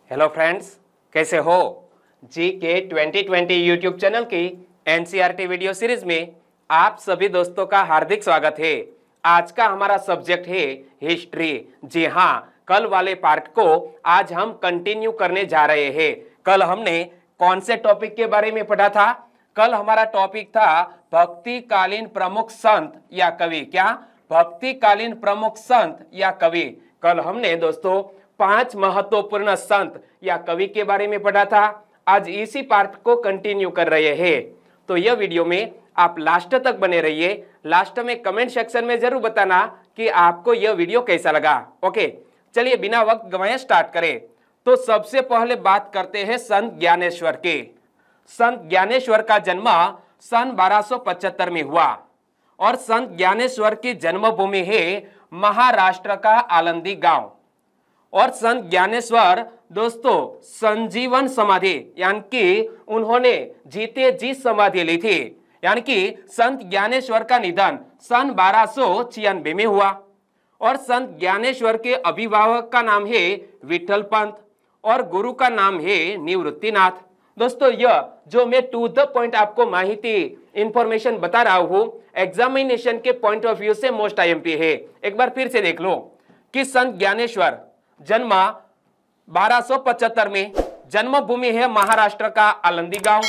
Hello friends, कैसे हो? जी के 2020 यूट्यूब चैनल की एनसीईआरटी वीडियो सीरीज में आप सभी दोस्तों का हार्दिक स्वागत है। आज का हमारा सब्जेक्ट है हिस्ट्री। जी हाँ, कल वाले पार्ट को आज हम कंटिन्यू करने जा रहे हैं। कल हमने कौन से टॉपिक के बारे में पढ़ा था? कल हमारा टॉपिक था भक्तिकालीन प्रमुख संत या कवि। क्या? भक्तिकालीन प्रमुख संत या कवि। कल हमने दोस्तों 5 महत्वपूर्ण संत या कवि के बारे में पढ़ा था। आज इसी पार्ट को कंटिन्यू कर रहे हैं। तो यह वीडियो में आप लास्ट तक बने रहिए। लास्ट में कमेंट सेक्शन में जरूर बताना कि आपको यह वीडियो कैसा लगा। ओके, चलिए बिना वक्त गवाए स्टार्ट करें। तो सबसे पहले बात करते हैं संत ज्ञानेश्वर के। संत ज्ञानेश्वर का जन्म सन 1275 में हुआ और संत ज्ञानेश्वर की जन्मभूमि है महाराष्ट्र का आलंदी गांव। और संत ज्ञानेश्वर दोस्तों संजीवन समाधि यानी कि उन्होंने जीते जी समाधि ली थी। यानी कि संत ज्ञानेश्वर का निधन सन 1296 में हुआ। और संत ज्ञानेश्वर के अभिभावक का नाम है विठल पंत और गुरु का नाम है निवृत्तिनाथ। दोस्तों यह जो मैं टू द पॉइंट आपको माहिती इंफॉर्मेशन बता रहा हूं, एग्जामिनेशन के पॉइंट ऑफ व्यू से मोस्ट आईएमपी है। एक बार फिर से देख लो कि संत ज्ञानेश्वर जन्म 1275 में, जन्मभूमि है महाराष्ट्र का आलंदी गांव।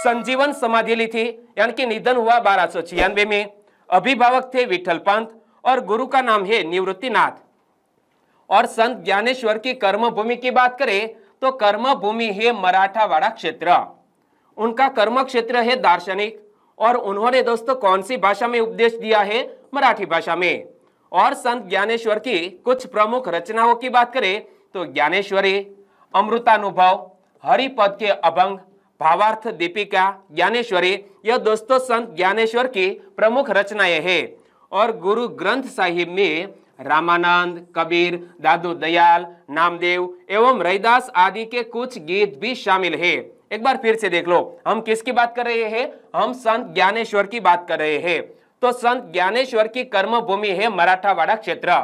संजीवन समाधि ली थी यानी कि निधन हुआ 1296 में। अभिभावक थे विठल पंत और गुरु का नाम है निवृत्तिनाथ। और संत ज्ञानेश्वर की कर्मभूमि की बात करें तो कर्मभूमि है मराठावाड़ा क्षेत्र। उनका कर्म क्षेत्र है दार्शनिक। और उन्होंने दोस्तों कौन सी भाषा में उपदेश दिया है? मराठी भाषा में। और संत ज्ञानेश्वर की कुछ प्रमुख रचनाओं की बात करें तो ज्ञानेश्वरी, अमृतानुभव, हरिपद के अभंग, भावार्थ दीपिका, ज्ञानेश्वरी, यह दोस्तों संत ज्ञानेश्वर की प्रमुख रचनाएं हैं। और गुरु ग्रंथ साहिब में रामानंद, कबीर, दादू दयाल, नामदेव एवं रैदास आदि के कुछ गीत भी शामिल है। एक बार फिर से देख लो, हम किसकी बात कर रहे हैं? हम संत ज्ञानेश्वर की बात कर रहे हैं। तो संत ज्ञानेश्वर की कर्मभूमि है मराठावाड़ा क्षेत्र।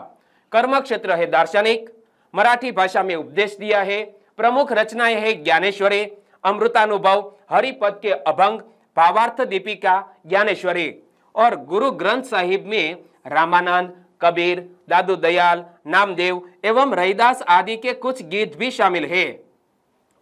कर्म क्षेत्र है दार्शनिक। मराठी भाषा में उपदेश दिया है। प्रमुख रचनाएं है ज्ञानेश्वरी, अमृतानुभव, हरिपद के अभंग, भावार्थ दीपिका, ज्ञानेश्वरी। और गुरु ग्रंथ साहिब में रामानंद, कबीर, दादू दयाल, नामदेव एवं रैदास आदि के कुछ गीत भी शामिल है।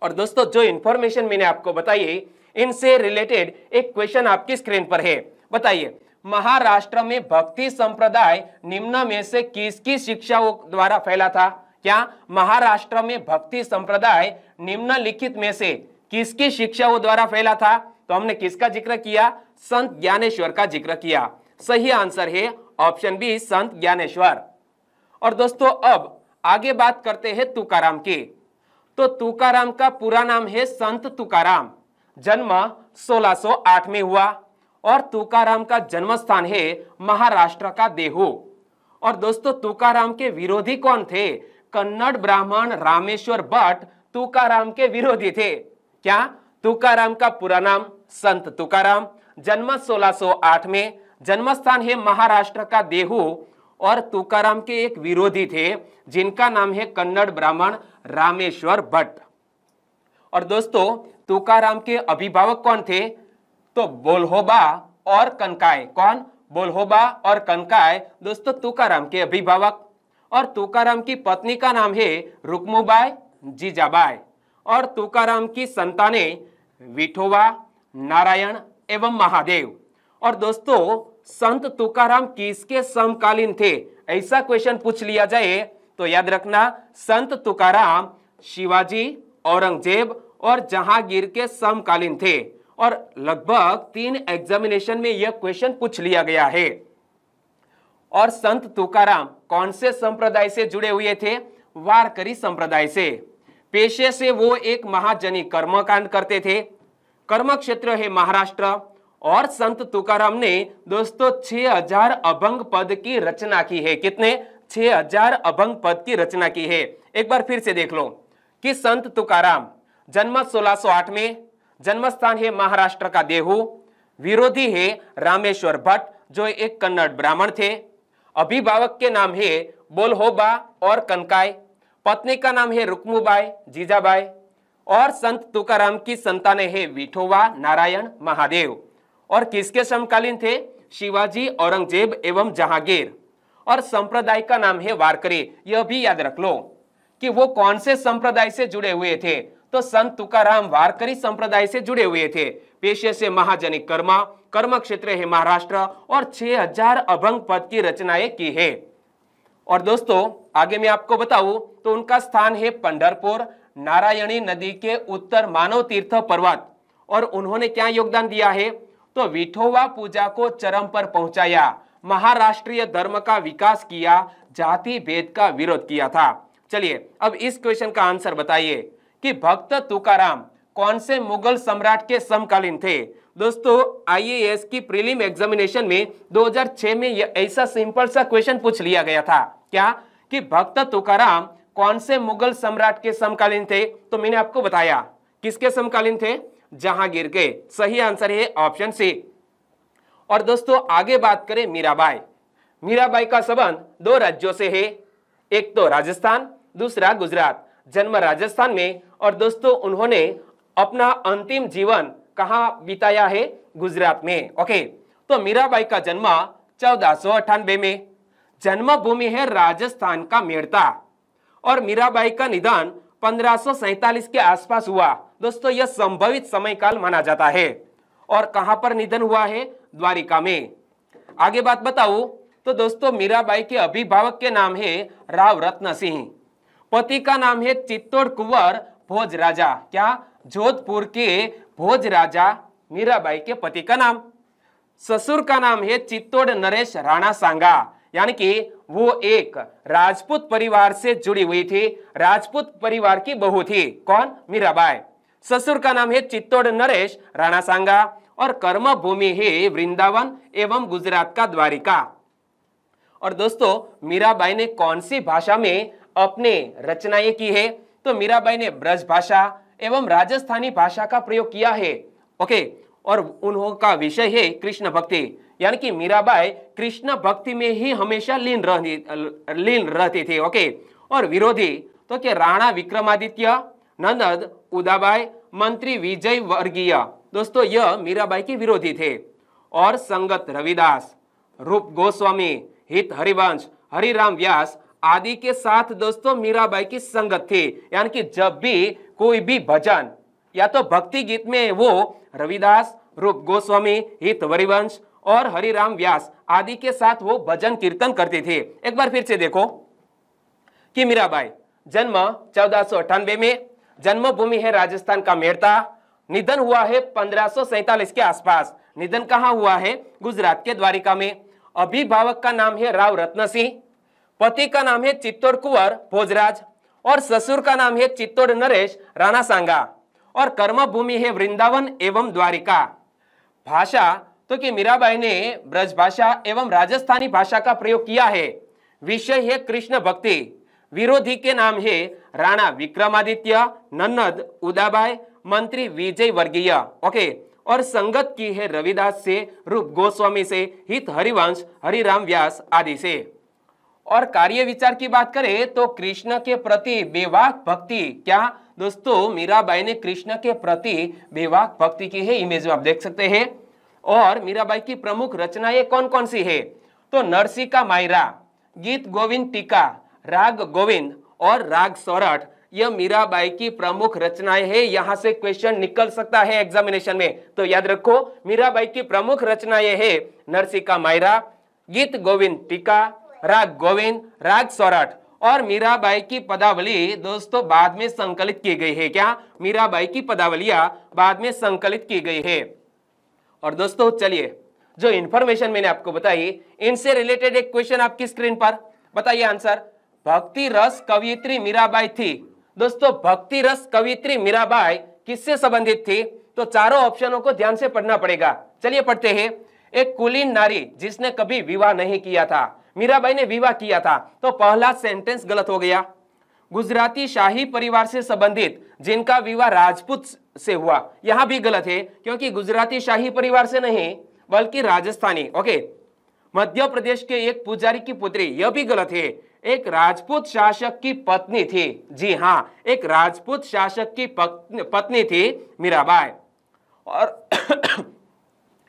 और दोस्तों जो इंफॉर्मेशन मैंने आपको बताई है, इनसे रिलेटेड एक क्वेश्चन आपकी स्क्रीन पर है। बताइए, महाराष्ट्र में भक्ति संप्रदाय निम्न में से किसकी शिक्षाओं द्वारा फैला था? क्या महाराष्ट्र में भक्ति संप्रदाय निम्नलिखित में से किसकी शिक्षाओं द्वारा फैला था? तो हमने किसका जिक्र किया? संत ज्ञानेश्वर का जिक्र किया। सही आंसर है ऑप्शन बी, संत ज्ञानेश्वर। और दोस्तों अब आगे बात करते हैं तुकाराम की। तो तुकाराम का पूरा नाम है संत तुकाराम। जन्म 1608 में हुआ और तुकाराम का जन्म स्थान है महाराष्ट्र का देहू। और दोस्तों तुकाराम के विरोधी कौन थे? कन्नड़ ब्राह्मण रामेश्वर भट्ट तुकाराम के विरोधी थे। क्या? तुकाराम का पूरा नाम संत तुकाराम। जन्म 1608 में, जन्म स्थान है महाराष्ट्र का देहू। और तुकाराम के एक विरोधी थे जिनका नाम है कन्नड़ ब्राह्मण रामेश्वर भट्ट। और दोस्तों तुकाराम के अभिभावक कौन थे? तो बोल्होबा और कनकाय। कौन? बोल्होबा और कनकाय दोस्तों तुकाराम के अभिभावक। और तुकाराम की पत्नी का नाम है रुक्मुबाई जीजाबाई। और तुकाराम की संतानें विठोबा, नारायण एवं महादेव। और दोस्तों संत तुकाराम किसके समकालीन थे? ऐसा क्वेश्चन पूछ लिया जाए तो याद रखना, संत तुकाराम शिवाजी, औरंगजेब और जहांगीर के समकालीन थे। और लगभग 3 एग्जामिनेशन में यह क्वेश्चन पूछ लिया गया है। और संत तुकाराम कौन से संप्रदाय से जुड़े हुए थे? वारकरी संप्रदाय से। पेशे से वो एक महाजनी कर्मकांड करते थे। कर्म क्षेत्र है महाराष्ट्र। और संत तुकाराम ने दोस्तों 6000 अभंग पद की रचना की है। कितने? 6000 अभंग पद की रचना की है। एक बार फिर से देख लो कि संत तुकाराम जन्म 1608 में, जन्म स्थान है महाराष्ट्र का देहू। विरोधी है रामेश्वर भट्ट जो एक कन्नड़ ब्राह्मण थे। अभिभावक के नाम है बोल्होबा और कनकाय। पत्नी का नाम है रुक्मूबाई जीजाबाई, और संत तुकाराम की संतानें है विठोबा नारायण महादेव। और किसके समकालीन थे? शिवाजी, औरंगजेब एवं जहांगीर। और संप्रदाय का नाम है वारकरी। यह भी याद रख लो कि वो कौन से संप्रदाय से जुड़े हुए थे। तो संत तुकाराम वारकरी संप्रदाय से जुड़े हुए थे। पेशे से महाजनिक कर्म क्षेत्र है महाराष्ट्र, और 6000 अभंग पद की रचनाएं की है। और दोस्तों आगे मैं आपको बताऊं तो उनका स्थान है पंढरपुर, नारायणी नदी के उत्तर मानव तीर्थ पर्वत। और उन्होंने क्या योगदान दिया है? तो विठोबा पूजा को चरम पर पहुंचाया, महाराष्ट्रीय धर्म का विकास किया, जाति भेद का विरोध किया था। चलिए अब इस क्वेश्चन का आंसर बताइए कि भक्त तुकाराम कौन से मुगल सम्राट के समकालीन थे? दोस्तों आईएएस की प्रीलिम एग्जामिनेशन में 2006 में ऐसा सिंपल सा क्वेश्चन पूछ लिया गया था, क्या कि भक्त तुकाराम कौन से मुगल सम्राट के समकालीन थे? तो मैंने आपको बताया किसके समकालीन थे? जहांगीर के। सही आंसर है ऑप्शन सी। और दोस्तों आगे बात करें मीराबाई। मीराबाई का संबंध 2 राज्यों से है, एक तो राजस्थान, दूसरा गुजरात। जन्म राजस्थान में, और दोस्तों उन्होंने अपना अंतिम जीवन कहां बिताया है? गुजरात में। ओके, तो मीराबाई का जन्म 1498 में, जन्मभूमि है राजस्थान का मेड़ता, और मीराबाई का निधन 1547 के आसपास हुआ। दोस्तों यह संभवित समय काल माना जाता है। और कहां पर निधन हुआ है? द्वारिका में। आगे बात बताऊं तो दोस्तों मीराबाई के अभिभावक के नाम है राव रत्न सिंह, पति का नाम है चित्तौड़ कुंवर भोज राजा। क्या? जोधपुर के भोज राजा मीराबाई के पति का नाम। ससुर का नाम है चित्तौड़ नरेश राणा सांगा, यानी कि वो एक राजपूत परिवार से जुड़ी हुई थी, राजपूत परिवार की बहू थी। कौन? मीराबाई। ससुर का नाम है चित्तौड़ नरेश राणा सांगा, और कर्म भूमि है वृंदावन एवं गुजरात का द्वारिका। और दोस्तों मीराबाई ने कौन सी भाषा में अपने रचनाएं की है? तो मीराबाई ने ब्रज भाषा एवं राजस्थानी भाषा का प्रयोग किया है। ओके, और उनका विषय है कृष्ण भक्ति, यानी कि मीराबाई कृष्ण भक्ति में ही हमेशा लीन रहती थी। ओके, और विरोधी तो क्या? राणा विक्रमादित्य, नंद उदाबाई, मंत्री विजय वर्गीय। दोस्तों यह मीराबाई के विरोधी थे। और संगत रविदास, रूप गोस्वामी, हित हरिवंश, हरिराम व्यास आदि के साथ दोस्तों मीराबाई की संगत थी, यानी कि जब भी कोई भी भजन या तो भक्ति गीत में वो रविदास, रूप गोस्वामी, हित हरिवंश और हरिराम व्यास आदि के साथ वो भजन कीर्तन करते थे। एक बार फिर से देखो कि मीराबाई जन्म 1498 में, जन्मभूमि है राजस्थान का मेड़ता, निधन हुआ है 1547 के आसपास। निधन कहां हुआ है? गुजरात के द्वारिका में। अभिभावक का नाम है राव रत्न सिंह, पति का नाम है चित्तौड़ कुंवर भोजराज, और ससुर का नाम है चित्तौड़ नरेश राणा सांगा, और कर्म भूमि है वृंदावन एवं द्वारिका। भाषा तो कि मीराबाई ने ब्रज भाषा एवं राजस्थानी भाषा का प्रयोग किया है। विषय है कृष्ण भक्ति। विरोधी के नाम है राणा विक्रमादित्य, नन्नद उदाबाई, मंत्री विजय वर्गीय। ओके, और संगत की है रविदास से, रूप गोस्वामी से, हित हरिवंश, हरिराम व्यास आदि से। और कार्य विचार की बात करें तो कृष्ण के प्रति बेबाक भक्ति। क्या दोस्तों? मीराबाई ने कृष्ण के प्रति बेबाक भक्ति की है, इमेज में आप देख सकते हैं। और मीराबाई की प्रमुख रचनाएं कौन कौन सी है? तो नरसी का मायरा, गीत गोविंद टीका, राग गोविंद और राग सोरठ, यह मीराबाई की प्रमुख रचनाएं हैं। यहां से क्वेश्चन निकल सकता है एग्जामिनेशन में, तो याद रखो मीराबाई की प्रमुख रचनाएं हैं नरसी का मायरा, गीत गोविंद टीका, राग गोविंद, राग सोरठ। और मीराबाई की पदावली दोस्तों बाद में संकलित की गई है। क्या? मीराबाई की पदावलियां बाद में संकलित की गई है। और दोस्तों चलिए जो इंफॉर्मेशन मैंने आपको बताई इनसे रिलेटेड एक क्वेश्चन आपकी स्क्रीन पर, बताइए आंसर। भक्ति रस कवियत्री मीराबाई थी। दोस्तों भक्ति रस कवियत्री मीराबाई किससे संबंधित थी? तो चारों ऑप्शनों को ध्यान से पढ़ना पड़ेगा। चलिए पढ़ते हैं। एक कुलीन नारी जिसने कभी विवाह नहीं किया था। मीराबाई ने विवाह किया था, तो पहला सेंटेंस गलत हो गया। गुजराती शाही परिवार से संबंधित जिनका विवाह राजपूत से हुआ, यहां भी गलत है क्योंकि गुजराती शाही परिवार से नहीं बल्कि राजस्थानी। ओके, मध्य प्रदेश के एक पुजारी की पुत्री, यह भी गलत है। एक राजपूत शासक की पत्नी थी। जी हां, एक राजपूत शासक की पत्नी थी मीराबाई। और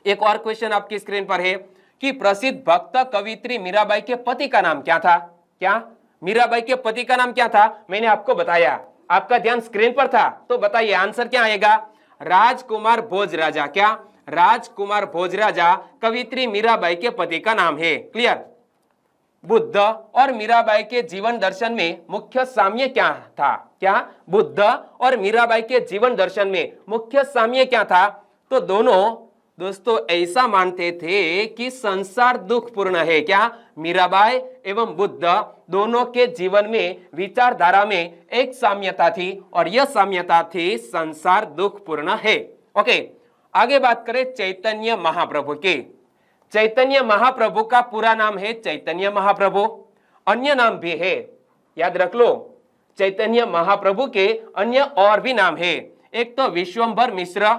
एक और क्वेश्चन आपकी स्क्रीन पर है कि प्रसिद्ध भक्त कवित्री मीराबाई के पति का नाम क्या था? क्या मीराबाई के पति का नाम क्या था? मैंने आपको बताया, आपका ध्यान स्क्रीन पर था, तो बताइए आंसर क्या आएगा? राजकुमार भोजराजा। क्या? राजकुमार भोजराजा कवित्री मीराबाई के पति का नाम है। क्लियर? बुद्ध और मीराबाई के जीवन दर्शन में मुख्य साम्य क्या था? क्या? बुद्ध और मीराबाई के जीवन दर्शन में मुख्य साम्य क्या था? तो दोनों दोस्तों ऐसा मानते थे कि संसार दुखपूर्ण है। क्या? मीराबाई एवं बुद्ध दोनों के जीवन में, विचारधारा में एक साम्यता थी, और यह साम्यता थी संसार दुखपूर्ण है। ओके, आगे बात करें चैतन्य महाप्रभु की। चैतन्य महाप्रभु का पूरा नाम है चैतन्य महाप्रभु। अन्य नाम भी है, याद रख लो, चैतन्य महाप्रभु के अन्य और भी नाम है। एक तो विश्वंभर मिश्र,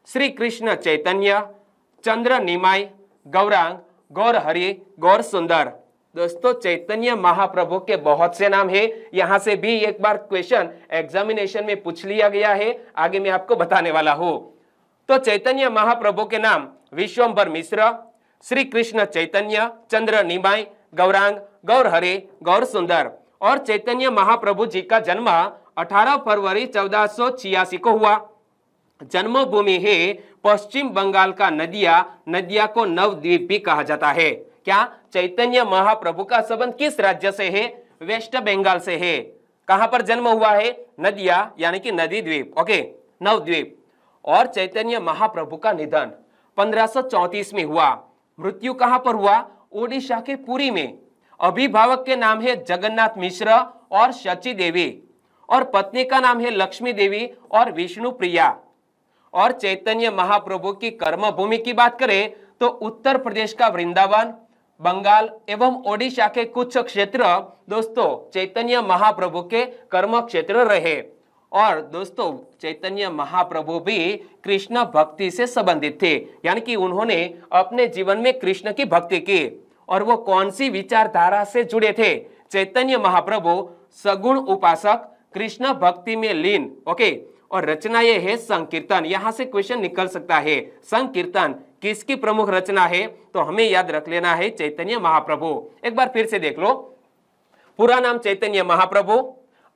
श्री कृष्ण चैतन्य, चंद्र निमाई, गौरांग, गौर हरि, गौर सुंदर। दोस्तों चैतन्य महाप्रभु के बहुत से नाम है। यहां से भी एक बार क्वेश्चन एग्जामिनेशन में पूछ लिया गया है, आगे मैं आपको बताने वाला हूं। तो चैतन्य महाप्रभु के नाम विश्वंभर मिश्र, श्री कृष्ण चैतन्य, चंद्र निमाई, गौरांग, गौर हरि, गौर सुंदर। और चैतन्य महाप्रभु जी का जन्म 18 फरवरी 1486 को हुआ। जन्मभूमि है पश्चिम बंगाल का नदिया। नदिया को नवद्वीप भी कहा जाता है। क्या? चैतन्य महाप्रभु का संबंध किस राज्य से है? वेस्ट बंगाल से है। कहां पर जन्म हुआ है? नदिया यानी कि नदी द्वीप। ओके, नवद्वीप। और चैतन्य महाप्रभु का निधन 1534 में हुआ। मृत्यु कहां पर हुआ? ओडिशा के पुरी में। अभिभावक के नाम है जगन्नाथ मिश्र और शची देवी, और पत्नी का नाम है लक्ष्मी देवी और विष्णु प्रिया। और चैतन्य महाप्रभु की कर्मभूमि की बात करें तो उत्तर प्रदेश का वृंदावन, बंगाल एवं ओडिशा के कुछ क्षेत्र दोस्तों चैतन्य महाप्रभु के कर्म क्षेत्र रहे। और दोस्तों चैतन्य महाप्रभु भी कृष्ण भक्ति से संबंधित थे, यानी कि उन्होंने अपने जीवन में कृष्ण की भक्ति की। और वो कौन सी विचारधारा से जुड़े थे? चैतन्य महाप्रभु सगुण उपासक, कृष्ण भक्ति में लीन। ओके, और रचना ये है संकीर्तन। यहां से क्वेश्चन निकल सकता है, संकीर्तन किसकी प्रमुख रचना है? तो हमें याद रख लेना है चैतन्य महाप्रभु। एक बार फिर से देख लो, पूरा नाम चैतन्य महाप्रभु,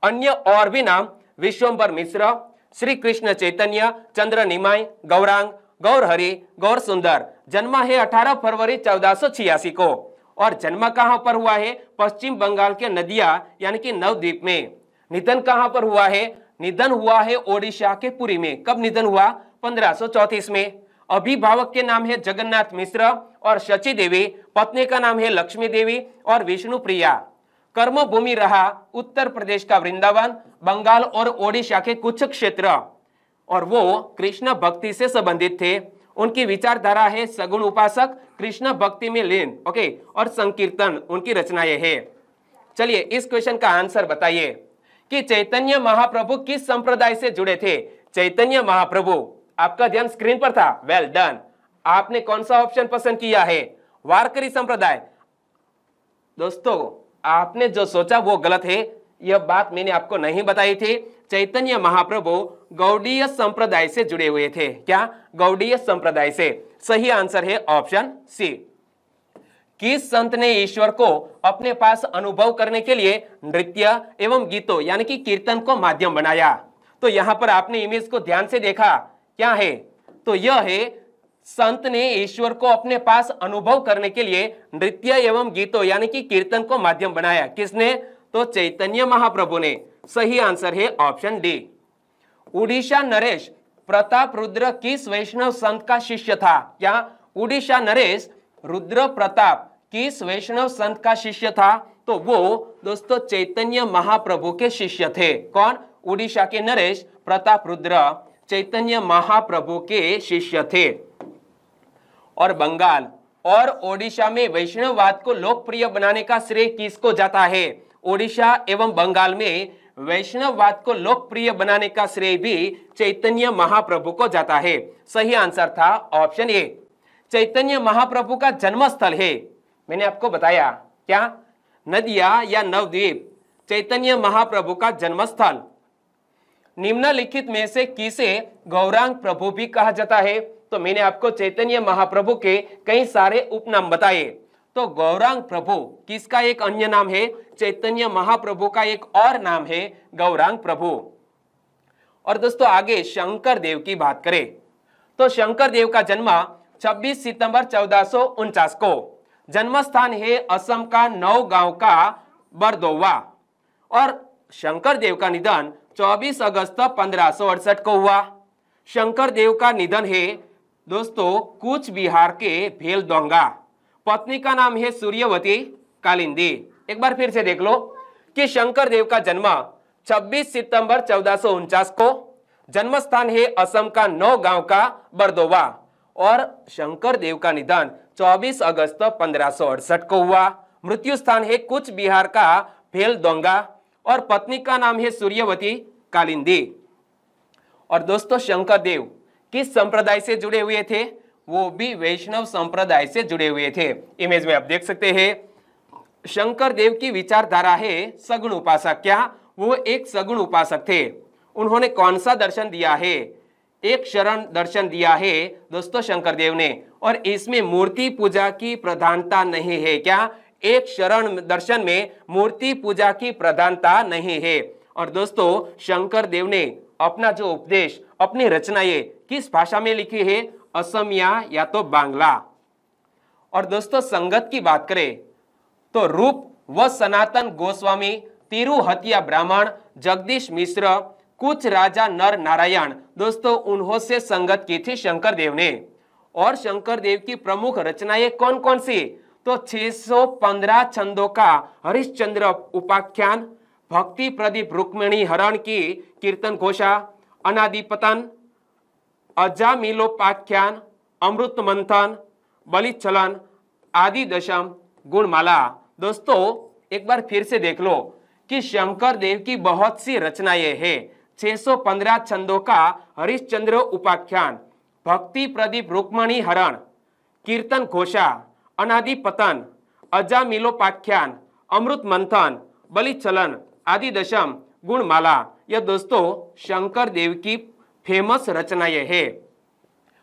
अन्य और भी नाम विश्वंभर मिश्र, श्री कृष्ण चैतन्य, चंद्र निमाई, गौरांग, गौर हरि, गौर सुंदर। जन्म है 18 फरवरी 1486 को। और जन्म कहां पर हुआ है? पश्चिम बंगाल के नदिया यानी कि नवद्वीप में। निधन कहां पर हुआ है? निधन हुआ है ओडिशा के पुरी में। कब निधन हुआ? 1534 में। अभिभावक के नाम है जगन्नाथ मिश्र और शची देवी, पत्नी का नाम है लक्ष्मी देवी और विष्णु प्रिया। कर्म भूमि रहा उत्तर प्रदेश का वृंदावन, बंगाल और ओडिशा के कुछ क्षेत्र, और वो कृष्ण भक्ति से संबंधित थे। उनकी विचारधारा है सगुण उपासक, कृष्ण भक्ति में लीन। ओके, और संकीर्तन उनकी रचनाएं है। चलिए इस क्वेश्चन का आंसर बताइए कि चैतन्य महाप्रभु किस संप्रदाय से जुड़े थे? चैतन्य महाप्रभु, आपका ध्यान स्क्रीन पर था, वेल डन। आपने कौन सा ऑप्शन पसंद किया है? वारकरी संप्रदाय। दोस्तों आपने जो सोचा वो गलत है, यह बात मैंने आपको नहीं बताई थी। चैतन्य महाप्रभु गौड़ीय संप्रदाय से जुड़े हुए थे। क्या? गौड़ीय संप्रदाय से। सही आंसर है ऑप्शन सी। किस संत ने ईश्वर को अपने पास अनुभव करने के लिए नृत्य एवं गीतों यानी कि कीर्तन को माध्यम बनाया? तो यहां पर आपने इमेज को ध्यान से देखा, क्या है? तो यह है संत ने ईश्वर को अपने पास अनुभव करने के लिए नृत्य एवं गीतों यानी कि कीर्तन को माध्यम बनाया। किसने? तो चैतन्य महाप्रभु ने। सही आंसर है ऑप्शन डी। उड़ीसा नरेश प्रताप रुद्र किस वैष्णव संत का शिष्य था? क्या? उड़ीसा नरेश रुद्र प्रताप किस वैष्णव संत का शिष्य था? तो वो दोस्तों चैतन्य महाप्रभु के शिष्य थे। कौन? उड़ीसा के नरेश प्रताप रुद्र चैतन्य महाप्रभु के शिष्य थे। और बंगाल और ओडिशा में वैष्णववाद को लोकप्रिय बनाने का श्रेय किसको जाता है? ओडिशा एवं बंगाल में वैष्णववाद को लोकप्रिय बनाने का श्रेय भी चैतन्य महाप्रभु को जाता है। सही आंसर था ऑप्शन ए। चैतन्य महाप्रभु का जन्म स्थल है, मैंने आपको बताया, क्या? नदिया या नवद्वीप चैतन्य महाप्रभु का जन्म स्थल। निम्नलिखित में से किसे गौरांग प्रभु भी कहा जाता है? तो मैंने आपको चैतन्य महाप्रभु के कई सारे उपनाम बताए। तो गौरांग प्रभु किसका एक अन्य नाम है? चैतन्य महाप्रभु का एक और नाम है गौरांग प्रभु। और दोस्तों आगे शंकर देव की बात करें तो शंकर देव का जन्म 26 सितंबर 1449 को। जन्म स्थान है असम का नौगांव का बरदौवा। और शंकर देव का निधन 24 अगस्त 1568 को हुआ। शंकर देव का निधन है दोस्तों कूच बिहार के भेलदोंगा। पत्नी का नाम है सूर्यवती कालिंदी। एक बार फिर से देख लो कि शंकर देव का जन्म 26 सितंबर 1449 को। जन्म स्थान है असम का नौगांव का बरदौवा। और शंकर देव का निधन 24 अगस्त 1568 को हुआ। मृत्यु स्थान है कूच बिहार का भेलदोंगा और पत्नी का नाम है सूर्यवती कालिंदी। और दोस्तों शंकर देव किस संप्रदाय से जुड़े हुए थे? वो भी वैष्णव संप्रदाय से जुड़े हुए थे। इमेज में आप देख सकते हैं शंकर देव की विचारधारा है सगुण उपासक। क्या वो एक सगुण उपासक थे? उन्होंने कौन सा दर्शन दिया है? एक शरण दर्शन दिया है दोस्तों शंकर देव ने। और इसमें मूर्ति पूजा की प्रधानता नहीं है। क्या एक शरण दर्शन में मूर्ति पूजा की प्रधानता नहीं है? और दोस्तों शंकर देव ने अपना जो उपदेश अपनी रचनाएं किस भाषा में लिखी है? असमिया या तो बांग्ला। और दोस्तों संगत की बात करें तो रूप व सनातन गोस्वामी, तिरुहतिया ब्राह्मण, जगदीश मिश्र, कुछ राजा नर नारायण दोस्तों उन्हों से संगत की थी शंकर देव ने। और शंकर देव की प्रमुख रचनाएं कौन कौन सी? तो 615 छंदों का हरिश्चंद्र उपाख्यान, भक्ति प्रदीप रुक्मिणी हरण की कीर्तन घोषा, अनादिपतन, अजामिलोपाख्यान, अमृत मंथन, बलिचलन, आदि दशम, गुणमाला। दोस्तों एक बार फिर से देख लो कि शंकर देव की बहुत सी रचनाएं हैं। 615 छंदों का हरिश्चंद्र उपाख्यान, भक्ति प्रदीप रुक्मिणी हरण, कीर्तन घोषा, अनादिपतन, अजामिलोपाख्यान, अमृत मंथन, बलिचलन, आदि दशम, गुणमाला। यह दोस्तों शंकर देव की फेमस रचनाएं हैं।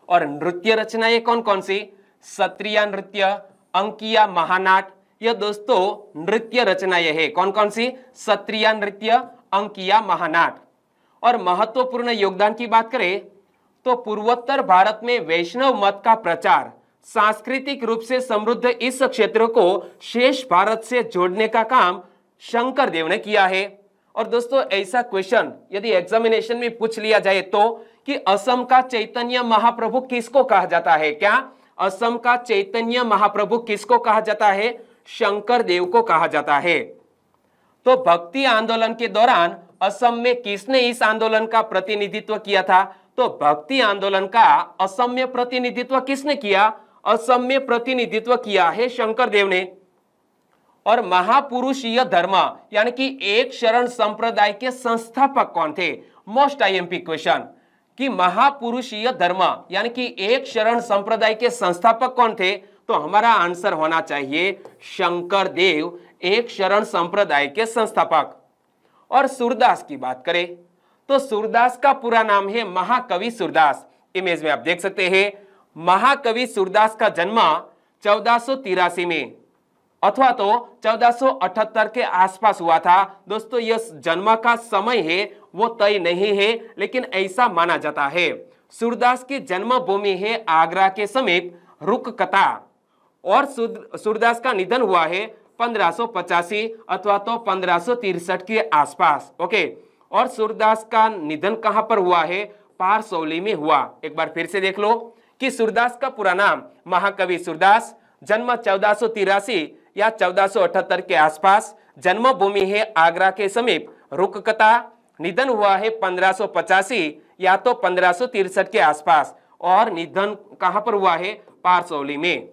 और नृत्य रचनाएं कौन कौन सी? सत्रिया नृत्य, अंकिया महानाट। यह दोस्तों नृत्य रचनाएं हैं। कौन कौन सी? सत्रिया नृत्य, अंकिया महानाट। और महत्वपूर्ण योगदान की बात करें तो पूर्वोत्तर भारत में वैष्णव मत का प्रचार, सांस्कृतिक रूप से समृद्ध इस क्षेत्र को शेष भारत से जोड़ने का काम शंकर देव ने किया है। और दोस्तों ऐसा क्वेश्चन यदि एग्जामिनेशन में पूछ लिया जाए तो कि असम का चैतन्य महाप्रभु किसको कहा जाता है? क्या असम का चैतन्य महाप्रभु किसको कहा जाता है? शंकर देव को कहा जाता है। तो भक्ति आंदोलन के दौरान असम में किसने इस आंदोलन का प्रतिनिधित्व किया था? तो भक्ति आंदोलन का असम में प्रतिनिधित्व किसने किया? असम में प्रतिनिधित्व किया है शंकर देव ने। और महापुरुषीय धर्म यानी कि एक शरण संप्रदाय के संस्थापक कौन थे? मोस्ट आईएमपी क्वेश्चन कि महापुरुषीय धर्म यानी कि एक शरण संप्रदाय के संस्थापक कौन थे? तो हमारा आंसर होना चाहिए शंकर देव, एक शरण संप्रदाय के संस्थापक। और सूरदास की बात करें तो सूरदास का पूरा नाम है महाकवि सूरदास। इमेज में आप देख सकते हैं महाकवि सूरदास का जन्म 1483 में अथवा तो 1478 के आसपास हुआ था। दोस्तों यह जन्म का समय है वो तय नहीं है, लेकिन ऐसा माना जाता है। सूरदास की जन्मभूमि है आगरा के समीप रुककता। और सूरदास का निधन हुआ है 1585 अथवा तो 1563 के आसपास। ओके। और सूरदास का निधन कहां पर हुआ है? पारसौली में हुआ। एक बार फिर से देख लो कि सूरदास का पूरा नाम महाकवि सूरदास, जन्म 1483 या 1478 के आसपास, जन्मभूमि है आगरा के समीप रुककता, निधन हुआ है 1585 या तो 1563 के आसपास, और निधन कहां पर हुआ है? पारसौली में।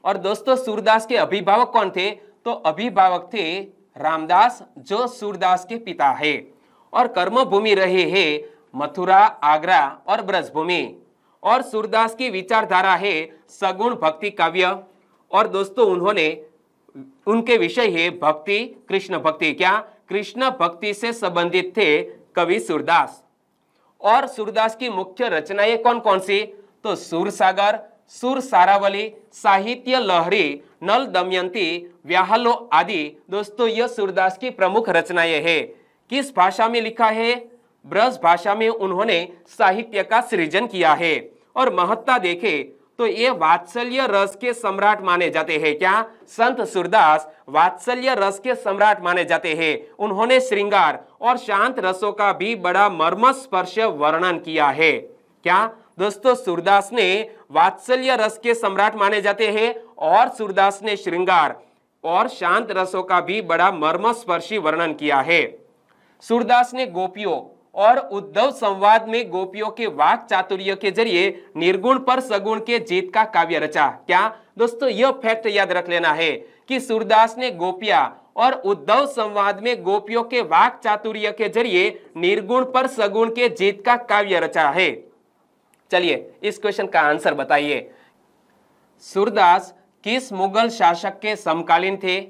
और दोस्तों सूरदास के अभिभावक कौन थे? तो अभिभावक थे रामदास, जो सूरदास के पिता है। और कर्मभूमि रहे है मथुरा, आगरा और ब्रजभूमि। और सूरदास की विचारधारा है सगुण भक्ति काव्य। और दोस्तों उन्होंने उनके विषय है भक्ति, कृष्ण भक्ति। क्या? कृष्ण भक्ति से संबंधित थे कवि सूरदास। और सूरदास की मुख्य रचनाएं कौन कौन सी? तो सूरसागर, सुर सारावली, साहित्य लहरी, नल दमयंती, व्याहलो आदि दोस्तों यह सूरदास की प्रमुख रचनाएं हैं। किस भाषा में लिखा है? ब्रज भाषा में उन्होंने साहित्य का सृजन किया है। और महत्ता देखें तो ये वात्सल्य रस के सम्राट माने जाते हैं। क्या? संत सूरदास वात्सल्य रस के सम्राट माने जाते हैं। उन्होंने श्रृंगार और शांत रसों का भी बड़ा मर्मस्पर्श वर्णन किया है। क्या दोस्तों? सूरदास ने वात्सल्य रस के सम्राट माने जाते हैं और सूरदास ने श्रृंगार और शांत रसों का भी बड़ा मर्मस्पर्शी वर्णन किया है। सूरदास ने गोपियों और उद्धव संवाद में गोपियों के वाक चातुर्य के जरिए निर्गुण पर सगुण के जीत का काव्य रचा। क्या दोस्तों? यह फैक्ट याद रख लेना है कि सूरदास ने गोपियां और उद्धव संवाद में गोपियों के वाक चातुर्य के जरिए निर्गुण पर सगुण के जीत का काव्य रचा है। चलिए इस क्वेश्चन का आंसर बताइए। सूरदास किस मुगल शासक के समकालीन थे?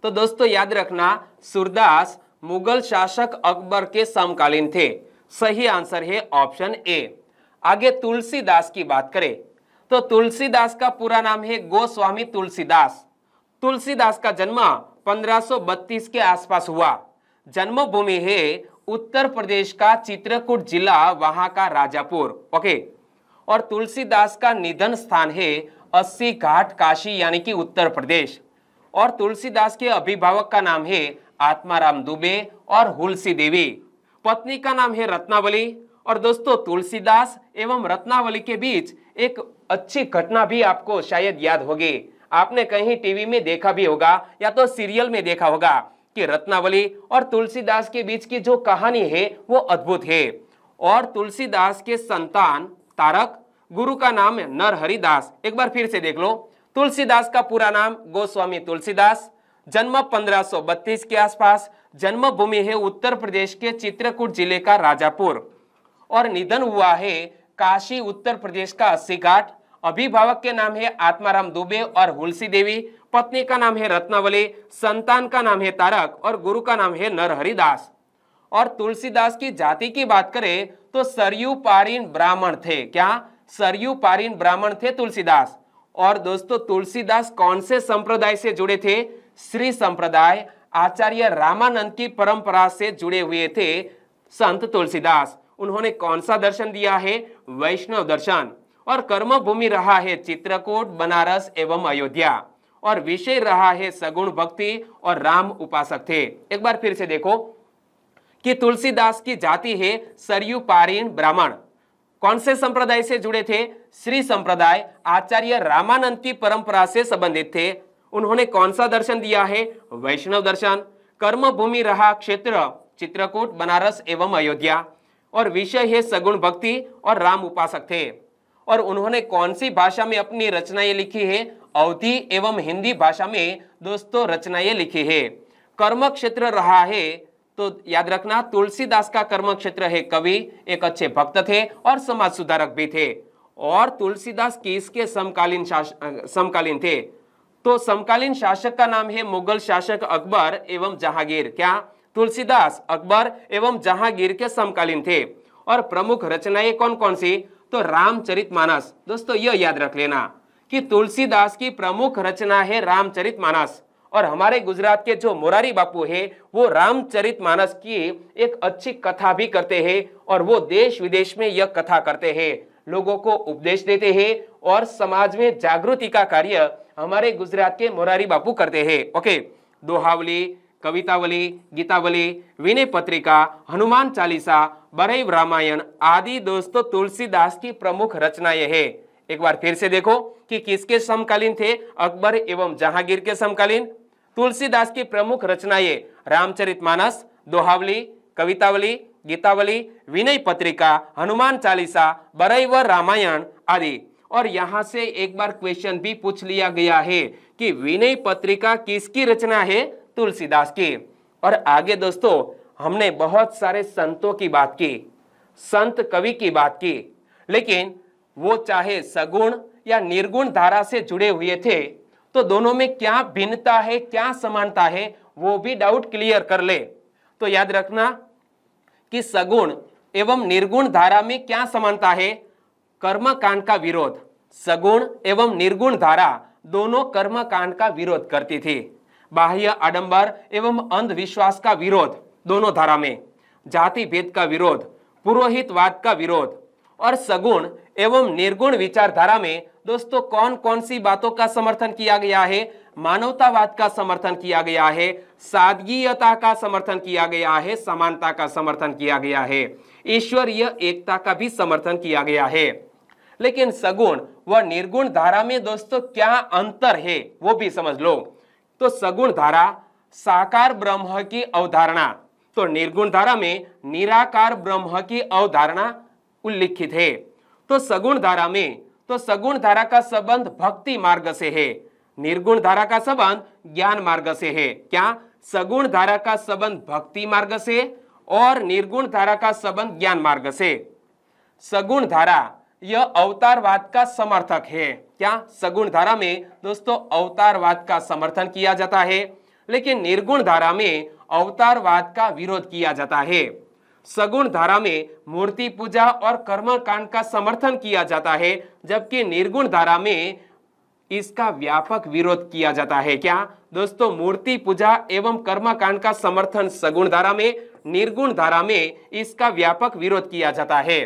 तो दोस्तों याद रखना, सूरदास मुगल शासक अकबर के समकालीन थे। सही आंसर है ऑप्शन ए। आगे तुलसीदास की बात करें तो तुलसीदास का पूरा नाम है गोस्वामी तुलसीदास। तुलसीदास का जन्म 1532 के आसपास हुआ। जन्मभूमि है उत्तर प्रदेश का चित्रकूट जिला, वहां का राजापुर। ओके। और तुलसीदास का निधन स्थान है 80 घाट काशी यानी कि उत्तर प्रदेश। और तुलसीदास के अभिभावक का नाम है आत्माराम दुबे और हुलसी देवी। पत्नी का नाम है रत्नावली। और दोस्तों तुलसीदास एवं रत्नावली के बीच एक अच्छी घटना भी आपको शायद याद होगी। आपने कहीं टीवी में देखा भी होगा या तो सीरियल में देखा होगा कि रत्नावली और तुलसीदास के बीच की जो कहानी है वो अद्भुत है। और तुलसीदास के संतान तारक, गुरु का नाम है नरहरिदास। एक बार फिर से देख लो, तुलसीदास का पूरा नाम गोस्वामी तुलसीदास, जन्म 1532 के आसपास, जन्मभूमि है उत्तर प्रदेश के चित्रकूट जिले का राजापुर और निधन हुआ है काशी उत्तर प्रदेश का 80 घाट। अभिभावक के नाम है आत्माराम दुबे और हुलसी देवी, पत्नी का नाम है रत्नावली, संतान का नाम है तारक और गुरु का नाम है नरहरिदास। और तुलसीदास की जाति की बात करें तो सरयू पारीन ब्राह्मण थे। क्या? सरयू पारीन ब्राह्मण थे तुलसीदास। और दोस्तों तुलसीदास कौन से संप्रदाय से जुड़े थे? श्री संप्रदाय, आचार्य रामानंद की परंपरा से जुड़े हुए थे संत तुलसीदास। उन्होंने कौन सा दर्शन दिया है? वैष्णव दर्शन। और कर्म भूमि रहा है चित्रकूट, बनारस एवं अयोध्या। और विषय रहा है सगुण भक्ति और राम उपासक थे। एक बार फिर से देखो कि तुलसीदास की जाति है सरयू पारीन ब्राह्मण। कौन से संप्रदाय से जुड़े थे? श्री संप्रदाय, आचार्य रामानंद की परंपरा से संबंधित थे। उन्होंने कौन सा दर्शन दिया है? वैष्णव दर्शन। कर्म भूमि रहा क्षेत्र चित्रकूट, बनारस एवं अयोध्या। और विषय है सगुण भक्ति और राम उपासक थे। और उन्होंने कौन सी भाषा में अपनी रचनाएं लिखी है? अवधी एवं हिंदी भाषा में दोस्तों रचनाएं लिखी है। कर्म क्षेत्र रहा है तो याद रखना तुलसीदास का कर्म क्षेत्र है कवि, एक अच्छे भक्त थे और समाज सुधारक भी थे। और तुलसीदास किसके समकालीन थे? तो समकालीन शासक का नाम है मुगल शासक अकबर एवं जहांगीर। क्या? तुलसीदास अकबर एवं जहांगीर के समकालीन थे। और प्रमुख रचनाएं कौन कौन सी? तो रामचरितमानस। दोस्तों यह याद रख लेना कि तुलसीदास की प्रमुख रचना है रामचरितमानस। और हमारे गुजरात के जो मोरारी बापू है वो रामचरितमानस की एक अच्छी कथा भी करते हैं और वो देश विदेश में यह कथा करते हैं, लोगों को उपदेश देते हैं और समाज में जागृति का कार्य हमारे गुजरात के मोरारी बापू करते हैं। ओके। दोहावली, कवितावली, गीतावली, विनय पत्रिका, हनुमान चालीसा, बरईव रामायण आदि दोस्तों तुलसीदास की प्रमुख रचनाएं हैं। एक बार फिर से देखो कि किसके समकालीन थे? अकबर एवं जहांगीर के समकालीन। तुलसीदास की प्रमुख रचनाएं रामचरितमानस, दोहावली, कवितावली, गीतावली, विनय पत्रिका, हनुमान चालीसा, बरईव रामायण आदि। और यहां से एक बार क्वेश्चन भी पूछ लिया गया है कि विनय पत्रिका किसकी रचना है? तुलसीदास की। और आगे दोस्तों हमने बहुत सारे संतों की बात की, संत कवि की बात की, लेकिन वो चाहे सगुण या निर्गुण धारा से जुड़े हुए थे तो दोनों में क्या भिन्नता है, क्या समानता है, वो भी डाउट क्लियर कर ले। तो याद रखना कि सगुण एवं निर्गुण धारा में क्या समानता है, कर्मकांड का विरोध। सगुण एवं निर्गुण धारा दोनों कर्मकांड का विरोध करती थी। बाह्य आडंबर एवं अंधविश्वास का विरोध दोनों धारा में, जाति भेद का विरोध, पुरोहितवाद का विरोध। और सगुण एवं निर्गुण विचारधारा में दोस्तों कौन कौन सी बातों का समर्थन किया गया है, मानवतावाद का समर्थन किया गया है, सादगीयता का समर्थन किया गया है, समानता का समर्थन किया गया है, ईश्वरीय एकता का भी समर्थन किया गया है। लेकिन सगुण व निर्गुण धारा में दोस्तों क्या अंतर है वो भी समझ लो। तो सगुण धारा साकार ब्रह्म की अवधारणा, तो निर्गुण धारा में निराकार ब्रह्म की अवधारणा उल्लिखित है। तो सगुण धारा में, तो सगुण धारा का संबंध भक्ति मार्ग से है, निर्गुण धारा का संबंध ज्ञान मार्ग से है। क्या? सगुण धारा का संबंध भक्ति मार्ग से और निर्गुण धारा का संबंध ज्ञान मार्ग से। सगुण धारा यह अवतारवाद का समर्थक है। क्या? सगुण धारा में दोस्तों अवतारवाद का समर्थन किया जाता है, लेकिन निर्गुण धारा में अवतारवाद का विरोध किया जाता है। सगुण धारा में मूर्ति पूजा और कर्मकांड का समर्थन किया जाता है, जबकि निर्गुण धारा में इसका व्यापक विरोध किया जाता है। क्या दोस्तों? मूर्ति पूजा एवं कर्मकांड का समर्थन सगुण धारा में, निर्गुण धारा में इसका व्यापक विरोध किया जाता है।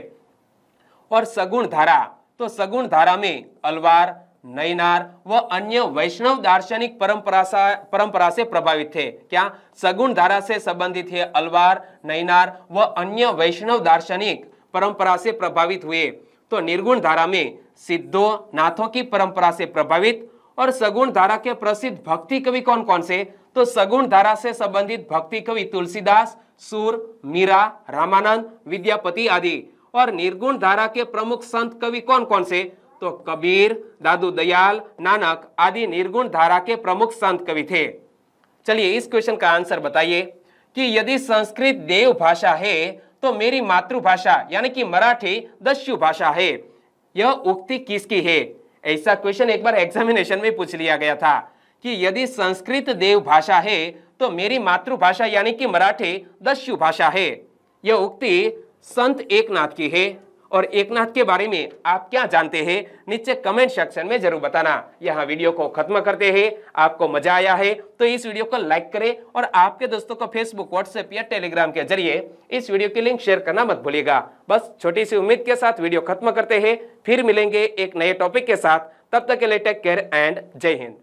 और सगुण धारा, तो सगुण धारा में अलवार, नैनार व अन्य वैष्णव दार्शनिक परंपरा से प्रभावित थे। क्या? सगुण धारा से संबंधित है अलवार, नैनार व अन्य वैष्णव दार्शनिक परंपरा से प्रभावित हुए। तो निर्गुण धारा में सिद्धों, नाथों की परंपरा से प्रभावित। और सगुण धारा के प्रसिद्ध भक्ति कवि कौन कौन से? तो सगुण धारा से संबंधित भक्ति कवि तुलसीदास, सूर, मीरा, रामानंद, विद्यापति आदि। और निर्गुण धारा के प्रमुख संत कवि कौन कौन से? तो कबीर, दादू दयाल, नानक आदि निर्गुण धारा के प्रमुख संत कवि थे। चलिए इस क्वेश्चन का आंसर बताइए कि यदि संस्कृत देव भाषा है तो मेरी मातृभाषा यानी कि मराठी दस्यु भाषा है, यह उक्ति किसकी है? ऐसा क्वेश्चन एक बार एग्जामिनेशन में पूछ लिया गया था कि यदि संस्कृत देव भाषा है तो मेरी मातृभाषा यानी कि मराठी दस्यु भाषा है। यह उक्ति संत एकनाथ की है। और एकनाथ के बारे में आप क्या जानते हैं नीचे कमेंट सेक्शन में जरूर बताना। यहाँ वीडियो को खत्म करते हैं। आपको मजा आया है तो इस वीडियो को लाइक करें और आपके दोस्तों को फेसबुक, व्हाट्सएप या टेलीग्राम के जरिए इस वीडियो की लिंक शेयर करना मत भूलिएगा। बस छोटी सी उम्मीद के साथ वीडियो खत्म करते हैं, फिर मिलेंगे एक नए टॉपिक के साथ। तब तक के लिए टेक केयर एंड जय हिंद।